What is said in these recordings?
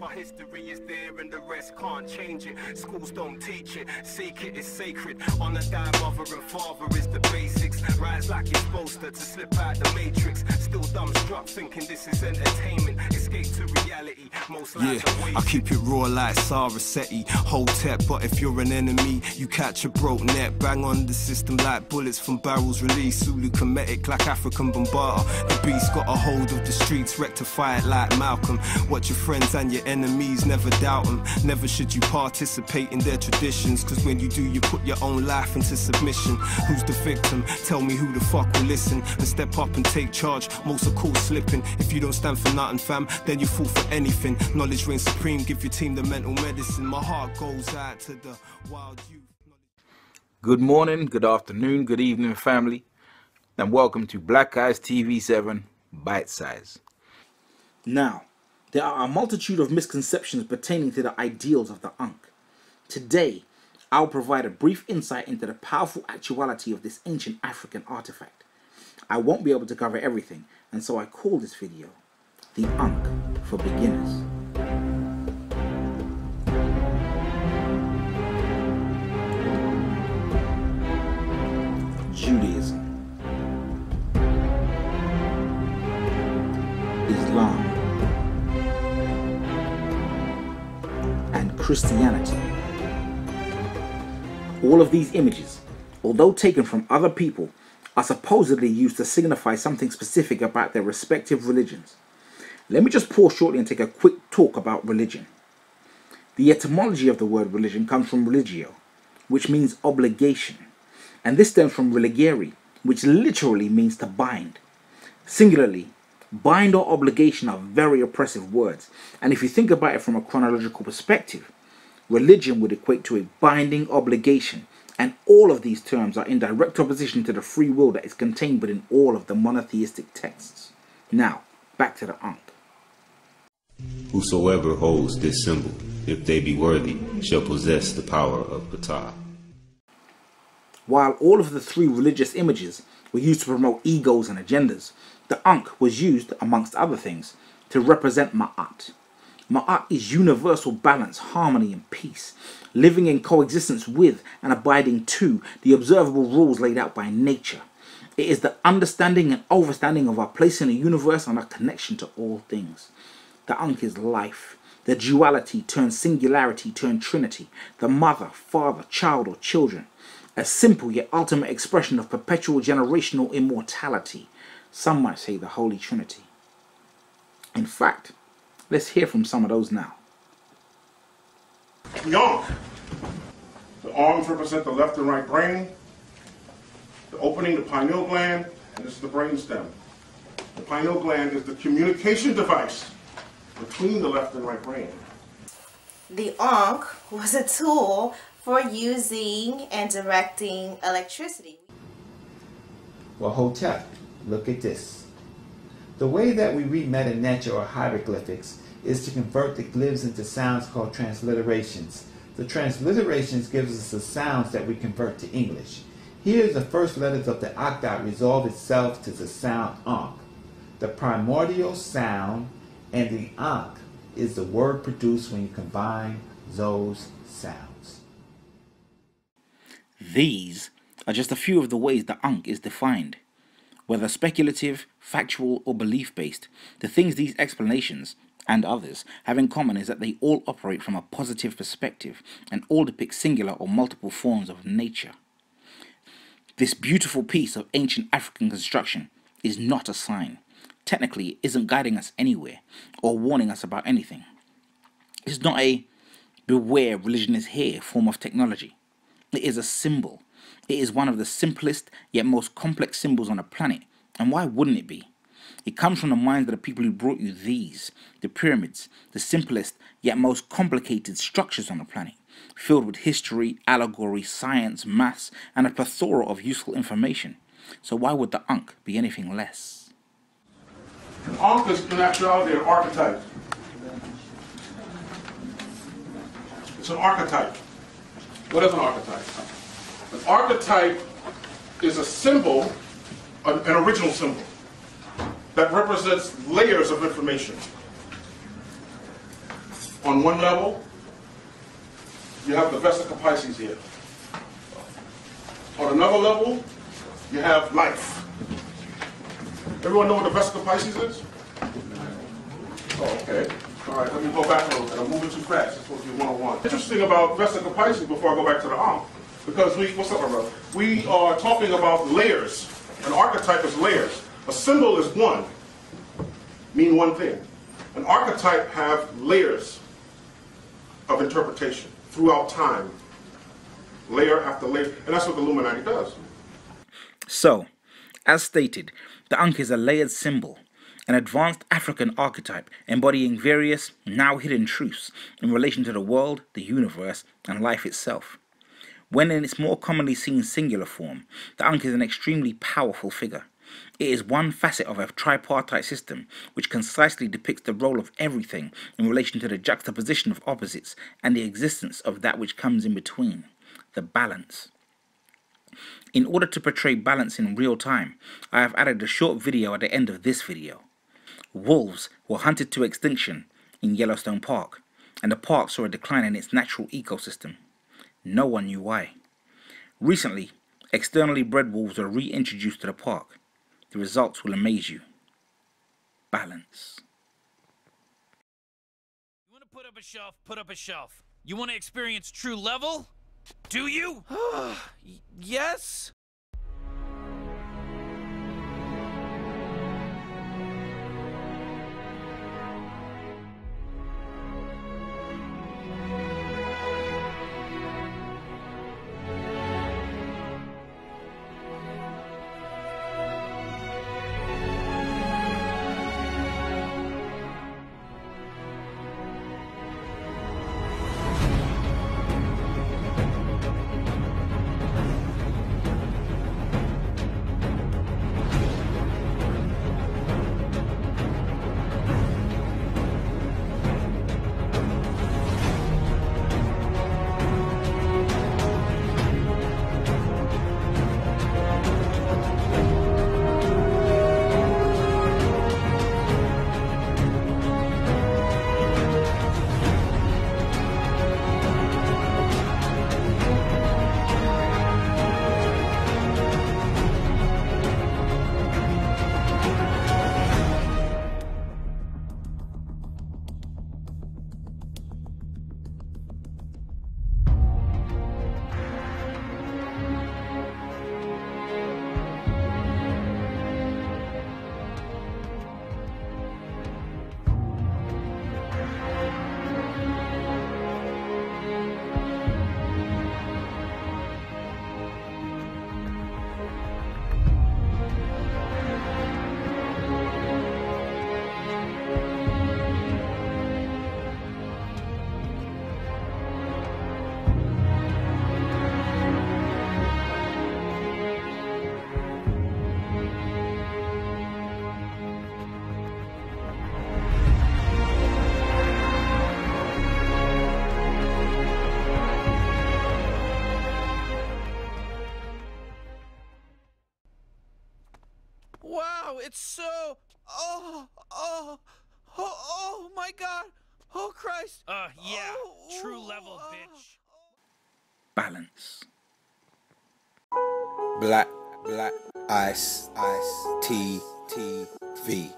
Our history is there and the rest can't change it. Schools don't teach it. Seek it is sacred. Honor thy mother and father is the basics. Rise like you're supposed to slip out the matrix. Still dumbstruck thinking this is entertainment. Escape to reality. Most lives are wasted. I keep it raw like Sarasetti. Hotep, but if you're an enemy, you catch a broke net. Bang on the system like bullets from barrels released. Zulu Kemetic like African Bombata. The beast got a hold of the streets. Rectify it like Malcolm. Watch your friends and your enemies, never doubt them. Never should you participate in their traditions, cause when you do, you put your own life into submission. Who's the victim? Tell me who the fuck will listen and step up and take charge. Most are caught slipping. If you don't stand for nothing, fam, then you fall for anything. Knowledge reigns supreme, give your team the mental medicine. My heart goes out to the wild youth. Good morning, good afternoon, good evening, family, and welcome to BlackIceTv7 Bitesize. Now, there are a multitude of misconceptions pertaining to the ideals of the Ankh. Today, I'll provide a brief insight into the powerful actuality of this ancient African artifact. I won't be able to cover everything, and so I call this video The Ankh for Beginners. Judaism, Islam, and Christianity. All of these images, although taken from other people, are supposedly used to signify something specific about their respective religions. Let me just pause shortly and take a quick talk about religion. The etymology of the word religion comes from religio, which means obligation, and this stems from religere, which literally means to bind. Singularly, bind or obligation are very oppressive words, and if you think about it from a chronological perspective, religion would equate to a binding obligation, and all of these terms are in direct opposition to the free will that is contained within all of the monotheistic texts. Now, back to the Ankh. Whosoever holds this symbol, if they be worthy, shall possess the power of Ptah. While all of the three religious images were used to promote egos and agendas, the Ankh was used, amongst other things, to represent Ma'at. Ma'at is universal balance, harmony, and peace, living in coexistence with and abiding to the observable rules laid out by nature. It is the understanding and overstanding of our place in the universe and our connection to all things. The Ankh is life, the duality turned singularity turned trinity, the mother, father, child, or children. A simple yet ultimate expression of perpetual generational immortality. Some might say the Holy Trinity. In fact, let's hear from some of those now. The Ankh. The arms represent the left and right brain, the opening, the pineal gland, and this is the brain stem. The pineal gland is the communication device between the left and right brain. The Ankh was a tool for using and directing electricity. Well, Hotep, look at this. The way that we read Meta Nature or hieroglyphics is to convert the glyphs into sounds called transliterations. The transliterations gives us the sounds that we convert to English. Here the first letters of the octet resolve itself to the sound Ankh. The primordial sound and the Ankh is the word produced when you combine those sounds. These are just a few of the ways the Ankh is defined. Whether speculative, factual, or belief-based, the things these explanations, and others, have in common is that they all operate from a positive perspective and all depict singular or multiple forms of nature. This beautiful piece of ancient African construction is not a sign. Technically, it isn't guiding us anywhere or warning us about anything. It's not a beware religion is here form of technology. It is a symbol. It is one of the simplest yet most complex symbols on the planet. And why wouldn't it be? It comes from the minds of the people who brought you these, the pyramids, the simplest yet most complicated structures on the planet, filled with history, allegory, science, maths, and a plethora of useful information. So why would the Ankh be anything less? An Ankh is in actuality an archetype. It's an archetype. What is an archetype? An archetype is a symbol, an original symbol, that represents layers of information. On one level, you have the vesica Pisces here. On another level, you have life. Everyone know what the vesica Pisces is? Oh, okay. All right, let me go back a little bit. I'm moving too fast. It's supposed to be 101. Interesting about vesica Pisces before I go back to the Ankh, because what's up, my brother? We are talking about layers. An archetype is layers. A symbol is one, mean one thing. An archetype have layers of interpretation throughout time, layer after layer, and that's what the Illuminati does. So, as stated, the Ankh is a layered symbol, an advanced African archetype embodying various, now hidden truths in relation to the world, the universe, and life itself. When in its more commonly seen singular form, the Ankh is an extremely powerful figure. It is one facet of a tripartite system which concisely depicts the role of everything in relation to the juxtaposition of opposites and the existence of that which comes in between, the balance. In order to portray balance in real time, I have added a short video at the end of this video. Wolves were hunted to extinction in Yellowstone Park, and the park saw a decline in its natural ecosystem. No one knew why. Recently, externally bred wolves were reintroduced to the park. The results will amaze you. Balance. You want to put up a shelf? Put up a shelf. You want to experience true level? Do you? Yes. Wow, it's so... Oh my God. Oh, Christ. Yeah, true level, bitch. Balance. BlackIceTv7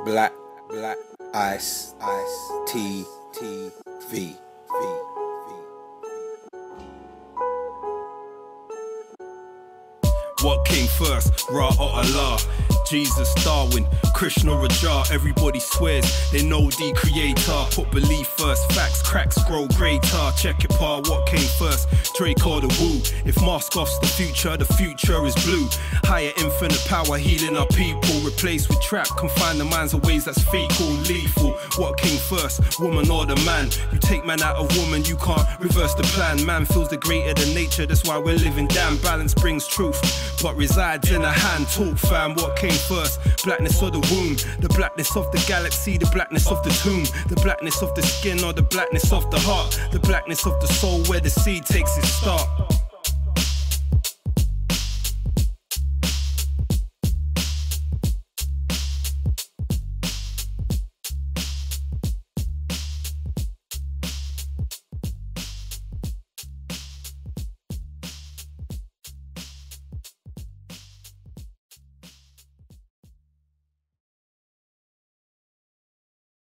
BlackIceTv7. What came first, Ra or Allah? Jesus, Darwin, Krishna, Raja, everybody swears they know the creator. Put belief first, facts, cracks, grow greater. Check it, pa, what came first, Drake or the Woo? If Moscow's the future is blue. Higher infinite power, healing our people. Replaced with trap, confine the minds of ways that's fecal, lethal. What came first, woman or the man? You take man out of woman, you can't reverse the plan. Man feels the greater than nature, that's why we're living damn. Balance brings truth, but resides in a hand. Talk fam, what came first? Blackness or the womb? The blackness of the galaxy, the blackness of the tomb. The blackness of the skin or the blackness of the heart? The blackness of the soul where the seed takes its start.